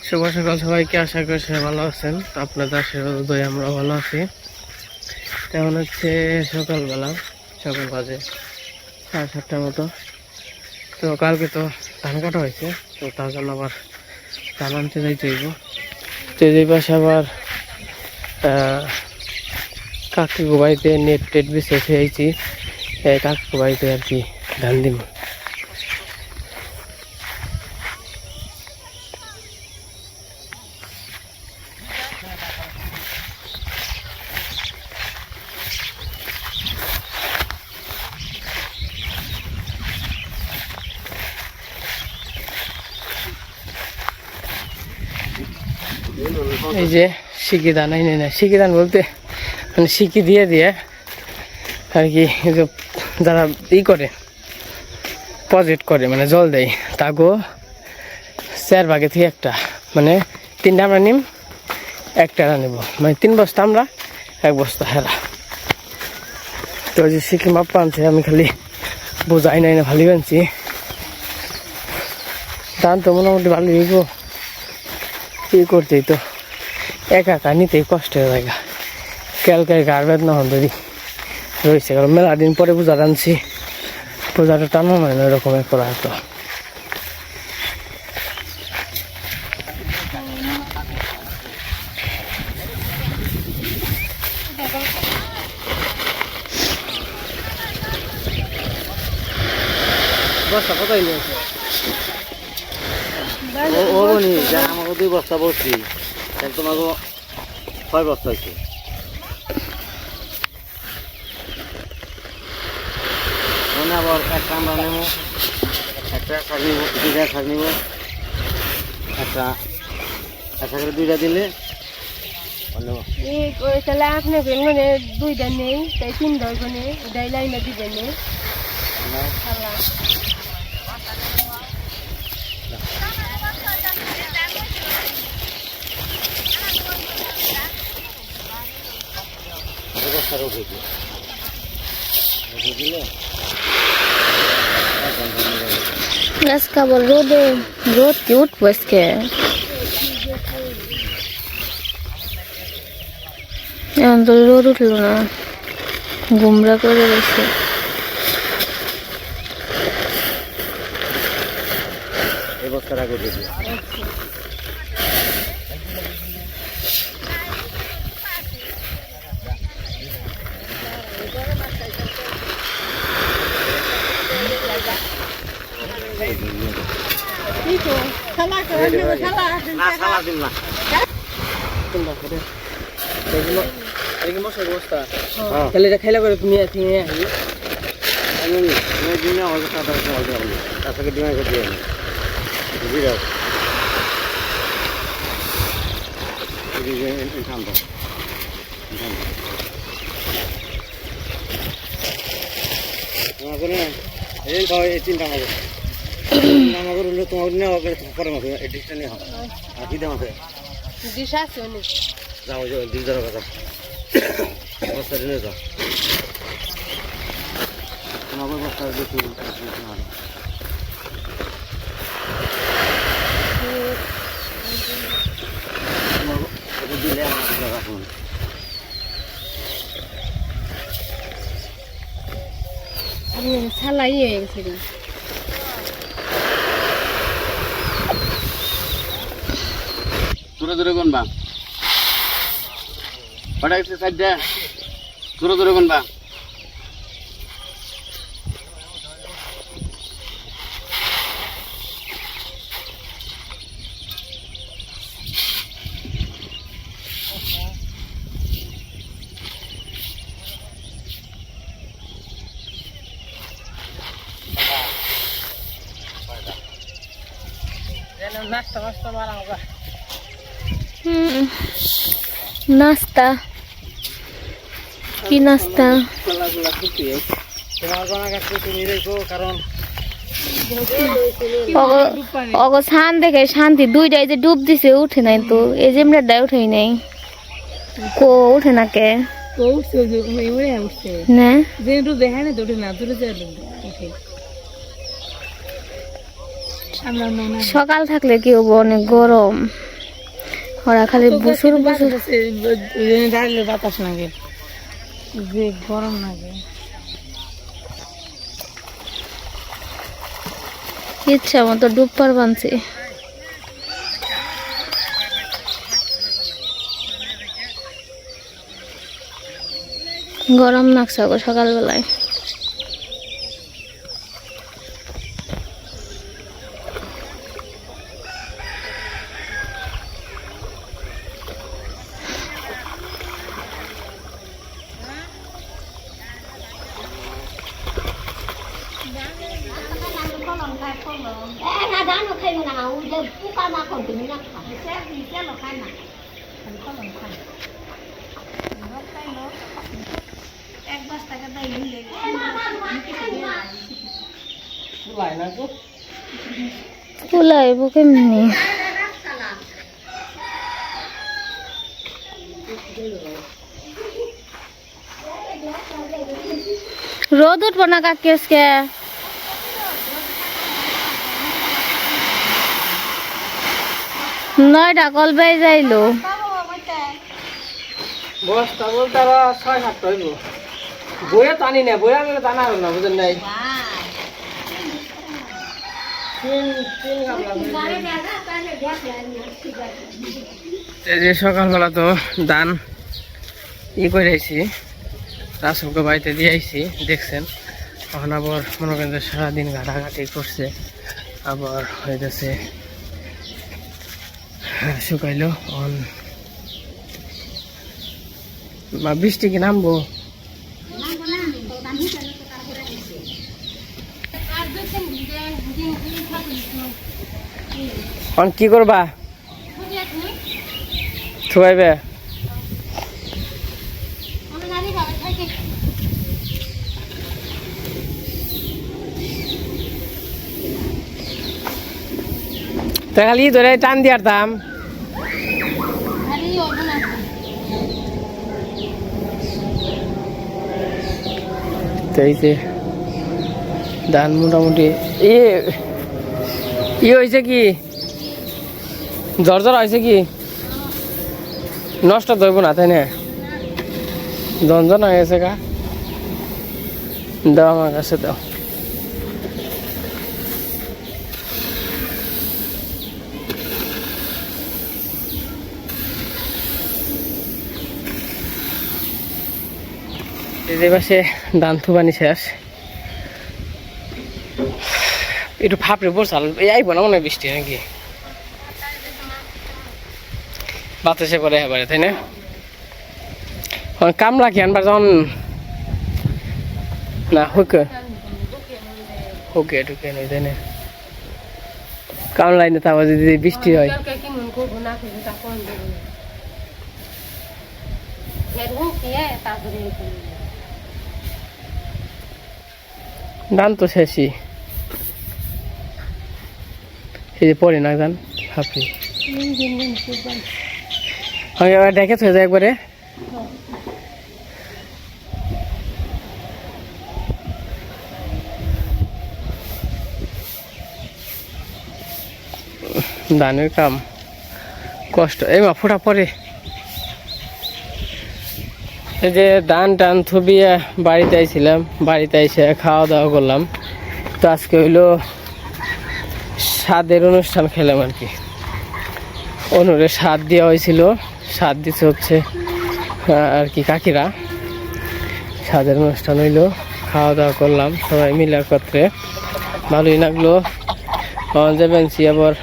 শুভ সকাল সবাইকে, আশা করি সবাই ভালো আছেন। তো আপনাদের আশীর্বাদে আমরা ভালো আছি। তেমন হচ্ছে সকালবেলা, সকাল বাজে 7:30টার মতো। তো কালকে তো ধান কাটা হয়েছে, তো তার জন্য আবার ধান আনতে যাইতে হইব। তো এই পাশে আবার কাকু বাড়িতে নেট টেট বেছে খেয়েছি, কাকু বাড়িতে আর কি ধান দিব। এই যে শিকি ধান এনে নেয়, শিকি ধান বলতে মানে শিকি দিয়ে দিয়ে আর কি যারা করে প্রজেক্ট করে, মানে জল দেয়, তাগো 4 ভাগে থেকে একটা, মানে 3টা আমরা নিম, 1টা নেব, মানে 3 বস্তা আমরা, 1 বস্তা হেরা। তো যে শিকি মাপ আনছে, আমি খালি বোঝাই নাই না, ভালোই আনছি। ধান তো মোটামুটি ভালো হইব, কি করতেই তো একা একা নিতেই কষ্টের জায়গা। ক্যালকায় গার বেদনা হন্দি রয়েছে, কারণ মেলা দিন পরে পূজা আনছি, পূজাটা টানো নয় না এরকমের করা হতো। বস্তা কোথায় নিয়েছে? আমাকে 2 বস্তা বসছি, তোমাকে 6 বস্তা হয়েছে। মানে আবার একটা আমরা নেবো, একটা শাক নিব, 2টা শাক নিব, একটা করে 2টা দিলে তাহলে আপনি মানে 2টা নেই, তাই 3টা ওখানে এটাই লাইনে দিবেন। আজকে আবার রোদ কি উঠবো আজকে, এখন তো রোদ উঠলো না, গুমরা করে গেছে। খাইলা করে তুমি এই 3টা আমাকে তোমার নেওয়া পরে মাসে এই ডিশটা নিয়ে হয় আর কি দেওয়া ডিশ আছে অনেক, যাও যাও দিক যাওয়ার কথা বস্তা নিয়ে যাও, তোমাকে বস্তা দেখি দিলে আমার রাখুন। ছালাই হয়ে গেছে। দূরে কোনবা কটা গেছে সাইডটা, দূরে কোনবা নাস্তা মাস্তা মারা হবে। নাস্তা কি নাস্তা? ছান দেখে শান্তি, 2টাই যে ডুব দিছে উঠে নাই তো, এই যে আমরা উঠেই নাই, কো উঠে না কে না দেখা না উঠে না, সকাল থাকলে কি হবো, অনেক গরম। ওরা খালি বছর বছর দাঁড়িয়ে বাতাস লাগে, যে গরম লাগে। ইচ্ছা মতো ডুবপার বানছে। গরম লাগছে গো সকালবেলায়। কুলাইব কেমনি? রোদ উঠবো না কাকি আজকে? নয়টা কল বেয়ে যাইলো। বস্তা বলতে আবার 6-7টা হইব। বইয়া টানি না, বইয়া আনলে টানা হলো না, বুঝলেন নাই? এই যে সকালবেলা তো ধান করে আইছি, রাসুলকে বাড়িতে দিয়ে আইছি, দেখছেন। এখন আবার মনে করেন যে সারাদিন ঘাটাঘাটি করছে, আবার হইতেছে শুকাইলো। বৃষ্টি কি নামবো? কি করবা? ছুয়াইবে? খালি ধরে টান দিয়ারতাম। ধান মোটামুটি হয়েছে কি, জ্বর হয়েছে কি, নষ্ট ধরবো না, তাই না? ঝনঝন হয়ে গেছে গা। দাও আমার কাছে দাও। এই পাশে ধান থুবানি শেষ, একটু ফাপড়ে বসাল আইব না মনে হয় বৃষ্টি, নাকি বাতাসে পরে এবারে, তাই না? কামলা কি আনবার যখন না হুকে হুকে ঢুকে নেই, তাই না? কামলাই না, তারপর যদি বৃষ্টি হয়। ধান তো শেষই, এই যে পরে না ধান হাফি ডেকে থয়ে যায় একবারে। ধানের কাম কষ্ট, এই মা ফোটা পরে। এই যে ধান টান থুবিয়ে বাড়িতে আইছিলাম, বাড়িতে এসে খাওয়া দাওয়া করলাম। তো আজকে হইলো স্বাদের অনুষ্ঠান খেলাম আর কি। অনুরে স্বাদ দেওয়া হয়েছিল, স্বাদ দিচ্ছে হচ্ছে আর কি কাকিরা। স্বাদের অনুষ্ঠান হইলো, খাওয়া দাওয়া করলাম সবাই মিলে একত্রে, ভালোই লাগলো। যাবেন আবার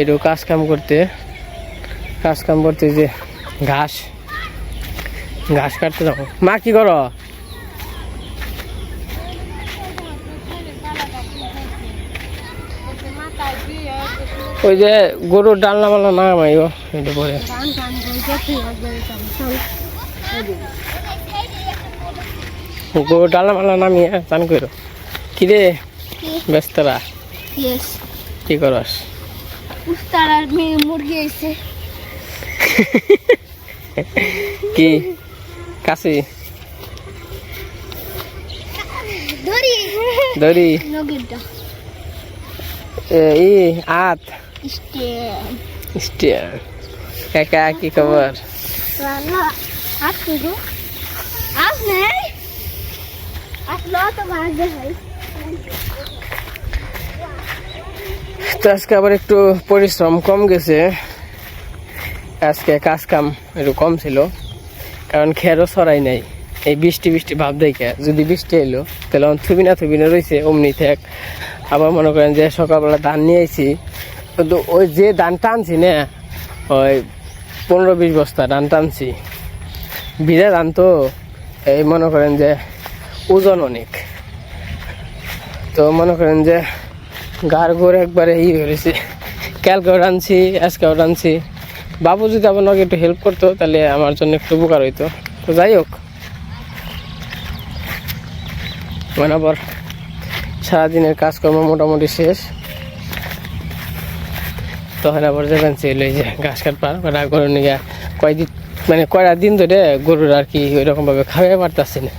একটু কাজ কাম করতে যে ঘাস কাটতে যাবো। মা কি করো? ওই যে গরুর ডালনা মালনা না মাইব এটা পরে গরুর ডালনা মালনা নামিয়ে চান করো। কি রে ব্যস্তরা কি করস? মুরগি আইছে কি কাশি দড়ি আত স্টিয়ার কাকা কি খবর? তো আজকে আবার একটু পরিশ্রম কম গেছে, আজকে কাজ কাম একটু কম ছিল, কারণ খেরও ছড়াই নাই। এই বৃষ্টি বৃষ্টি ভাব দেখে যদি বৃষ্টি এলো তাহলে থুবিনা রয়েছে অমনি থাক। আবার মনে করেন যে সকালবেলা ধান নিয়ে আইছি, কিন্তু ওই যে ধান টানছি না, ওই 15-20 বস্তা ধান টানছি, ভিজা ধান তো, এই মনে করেন যে ওজন অনেক, তো মনে করেন যে গাড় গোড় একবারে হয়েছে। কালকেও টানছি, আজকেও টানছি। বাবু যদি আপনাকে একটু হেল্প করতো তাহলে আমার জন্য একটু উপকার হইতো। তো যাই হোক, মানে আবার সারাদিনের কাজকর্ম মোটামুটি শেষ, তখন আবার যাবেন ছিল এই যে ঘাস কাটবার গরুর নিয়ে কয়দিন, মানে কয়টা দিন ধরে গরুর আর কি ওইরকমভাবে খাওয়াই পারতেছি না।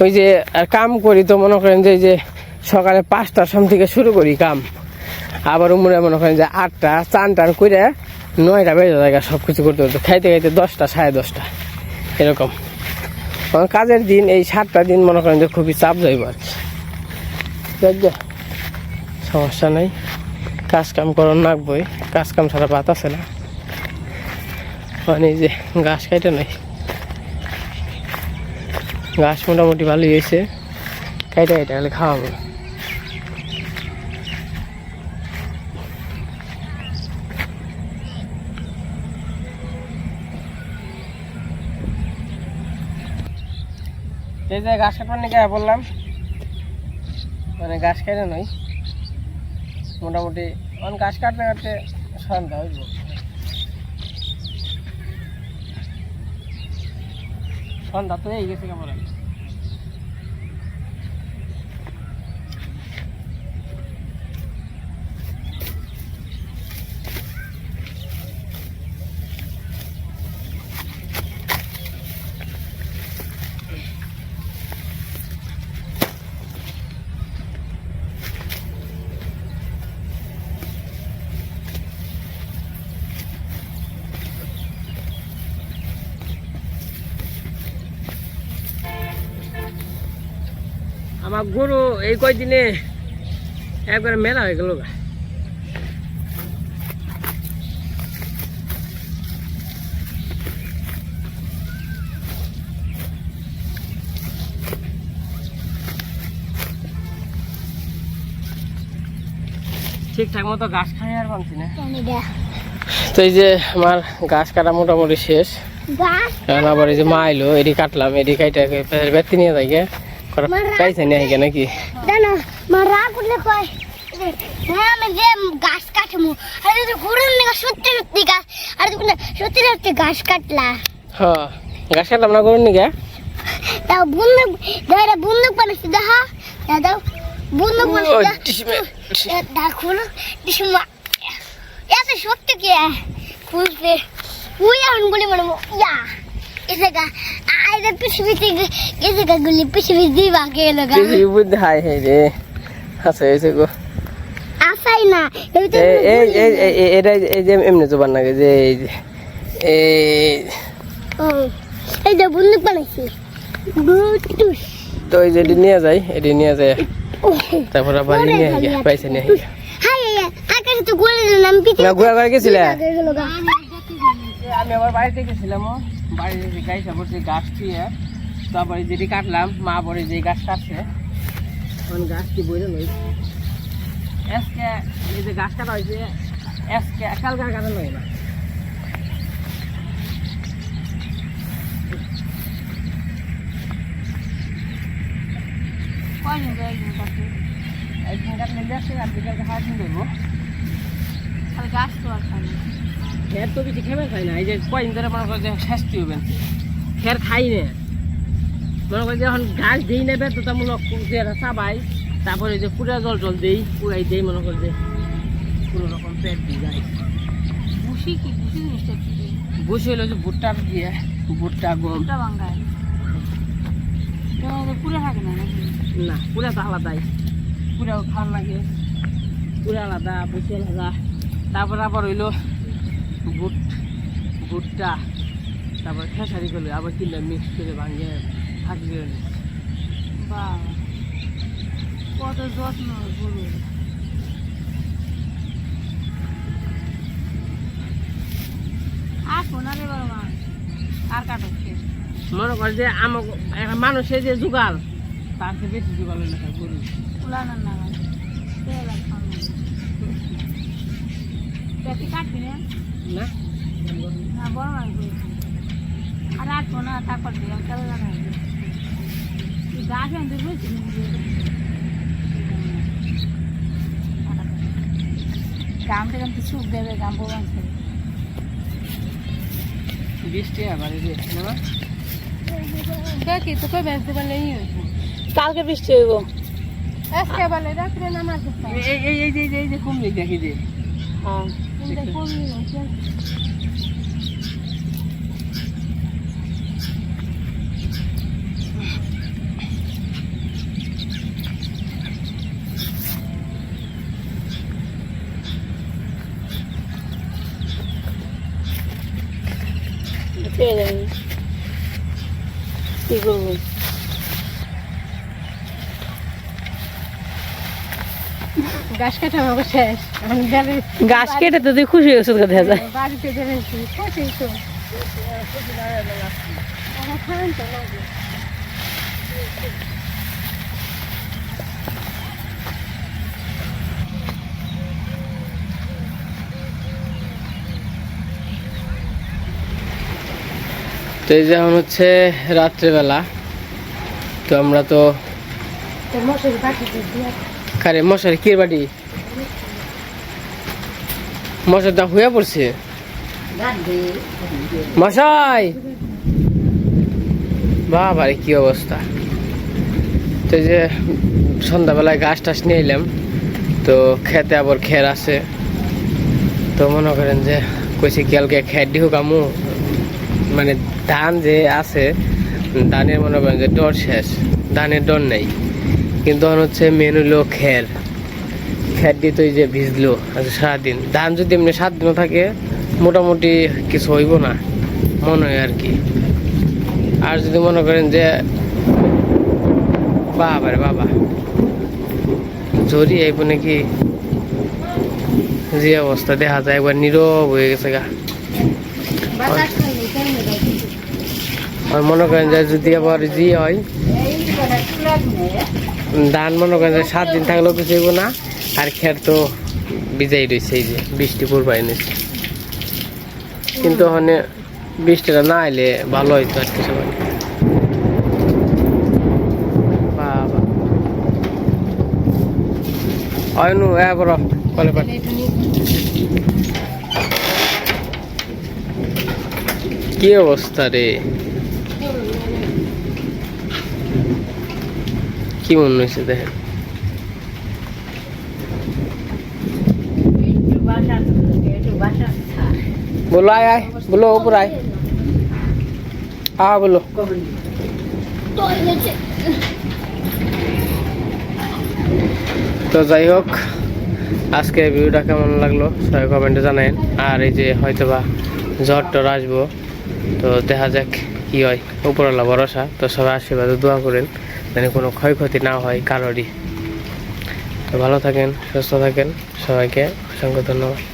ওই যে আর কাম করি তো মনে করেন যে এই যে সকালে 5টার সময় থেকে শুরু করি কাম, আবার মনে করেন যে 8টা চান টান করে 9টা বেজে যায় সব কিছু করতে করতে, খাইতে খাইতে 10টা 10:30 এরকম। কাজের দিন এই 7টা দিন মনে করেন যে খুবই চাপ যাইব আর কি। সমস্যা নাই, কাজ কাম করন লাগবই, কাজ কাম ছাড়া ভাত আছে না। মানে এই যে ঘাস খাইতে নাই, ঘাস মোটামুটি ভালোই হয়েছে, খাইতে খাইতে গেলে খাওয়াবো। এই যে ঘাস কাটবার নিয়ে বললাম, মানে ঘাস খাইতে নয়, মোটামুটি ঘাস কাটতে কাটতে সন্ধ্যা হইব। সন্ধ্যা তো এই গেছে কেমন। আমার গরু এই কয়দিনে একবারে মেলা হয়ে গেল। ঠিকঠাক মতো ঘাস খাই আর পাচ্ছি না। তো এই যে আমার ঘাস কাটা মোটামুটি শেষ, কারণ আবার এই যে মা এলো, এটি কাটলাম, এটি কাইটা ব্যক্তি নিয়ে যাই চাইছে নিয়ে আইগে নাকি ঘাস কাটমু আর সত্যি সত্যি গাছ আর সত্যি সত্যি ঘাস কাটলা। হ্যাঁ ঘাস কাটলাম না করুন নি গা, তাও বন্ধুক দাদা বন্ধুক বানাচ্ছি দেখা দাদা বন্ধুক বানাচ্ছি খুলো এত সত্যি কি খুলছে ওই এখন বলি মানে ইয়া এসে গা আইদা পৃথিবীতে এসে গা গুলি পৃথিবী দিবা কে লগা পৃথিবী বুদ্ধি হাই হে রে আছে এসে গো আসাই না এই এটা এই যে এমনি জবান লাগে যে এই যে বন্দুক বানাইছি গুটুস। তো এই যে নিয়ে যাই, এটি নিয়ে যায়, তারপর আবার নিয়ে আই পয়সা নিয়ে আই। হাই আকাশে তো গোলে নাম পিছে না ঘুরা ঘুরা গেছিলে। আমি আবার বাড়িতে গেছিলাম, বাড়িতে যে গাছ পড়ছে গাছ দিয়ে, তারপরে যেটি কাটলাম মা পরে যে গাছ কাটছে তখন গাছটি বইলে নই আজকে এই যে গাছ কাটা হয়েছে আজকে কালকে কাটা নয় না। একদিন কাটলে যাচ্ছে আর বিকালকে 5 দিন দেবো। গাছ তো আর খাই না, খের তো বেশি খেবে খাই না, এই যে কয়দিন ধরে মনে করছে শাস্তি হবেন খের খাই না, মনে করি যখন ঘাস দিই নেবে বাধ্যতামূলক চাবাই, তারপরে যে পুরা জল দিই পুরাই দিই, মনে করি যে কোনো রকম পেট দিয়ে যায়। বুসি কি বুসি জিনিসটা কি বসে হলো যে ভুট্টা দিয়ে, ভুট্টা গম বাঙ্গায় পুরে থাকে না না, পুরা তো আলাদাই, পুরাও খাওয়ার লাগে, পুরা আলাদা বসে আলাদা। তারপর আবার হইলো বুট ভুট্টা তারপর খেসারি করলে আবার তিনটা মিক্স করে ভাঙিয়ে থাকি করে নিচ্ছি। বাবা কত যত্ন গরু। আর সোনারে বড় মা আর কাটছে মনে কর যে আমার একটা মানুষের যে জোগাল তার চেয়ে বেশি জোগাল হলে গরু উলানোর না পেটি কাটবি না না না বড় মাছ আর আটবো না তারপর দিয়ে চলে যাবে গাছ আনতে বুঝছি গাম থেকে কিছু দেবে গাম বড় বৃষ্টি আবার দেখি তোকে বেঁচতে পারলে কালকে বৃষ্টি হইব আজকে বলে রাত্রে নামাজ এই যে কমলি দেখি যে হ্যাঁ কি করবো গাছ কাটা আমাকে শেষ গাছ কেটে তো তুই খুশি ওষুধ কথা যায় বাড়িতে বেড়েছি খুশি তো তো এই যেমন হচ্ছে রাত্রেবেলা তো আমরা তো মশারি পাখি কারে মশারি কির বাড়ি মশার দাম হয়ে পড়ছে মশাই বাবারে কি অবস্থা। তো এই যে সন্ধ্যাবেলায় ঘাস টাস নিয়ে এলাম তো খেতে আবার খের আছে তো মনে করেন যে কইছে কালকে খের দিও কামু মানে ধান যে আছে ধানের মনে করেন যে ডর শেষ ধানের ডর নেই কিন্তু হচ্ছে মেন হইলো খের দিয়ে তো এই যে ভিজলো আচ্ছা সারাদিন ধান যদি এমনি 7 দিনও থাকে মোটামুটি কিছু হইব না মনে হয় আর কি। আর যদি মনে করেন যে বাবারে বাবা ঝরি আইব নাকি যে অবস্থা দেখা যায় একবার নীরব হয়ে গেছে গা। আর মনে করেন যে যদি আবার জি হয় ধান মনে করেন যে 7 দিন থাকলেও কিছু হইব না আর খের তো ভিজাই রয়েছে এই যে বৃষ্টি পূর্বাই নিচ্ছে কিন্তু ওখানে বৃষ্টিটা না এলে ভালো হইতো আর কিছু বাবা অয়নু এবার কলে পাঠ কি অবস্থা রে কি মনে হয়েছে দেখেন बोलो आय आय बोलो ऊपर आय हाँ बोलो তো যাই হোক আজকে ভিডিওটা কেমন লাগলো সবাই কমেন্টে জানাবেন আর এই যে হয়তোবা ঝড় টর আসবো তো দেখা যাক কি হয় উপরওয়ালা ভরসা তো সবাই আশীর্বাদে দোয়া করেন যেন কোনো ক্ষয়ক্ষতি না হয় কারোরই। তো ভালো থাকেন সুস্থ থাকেন সবাইকে অসংখ্য ধন্যবাদ।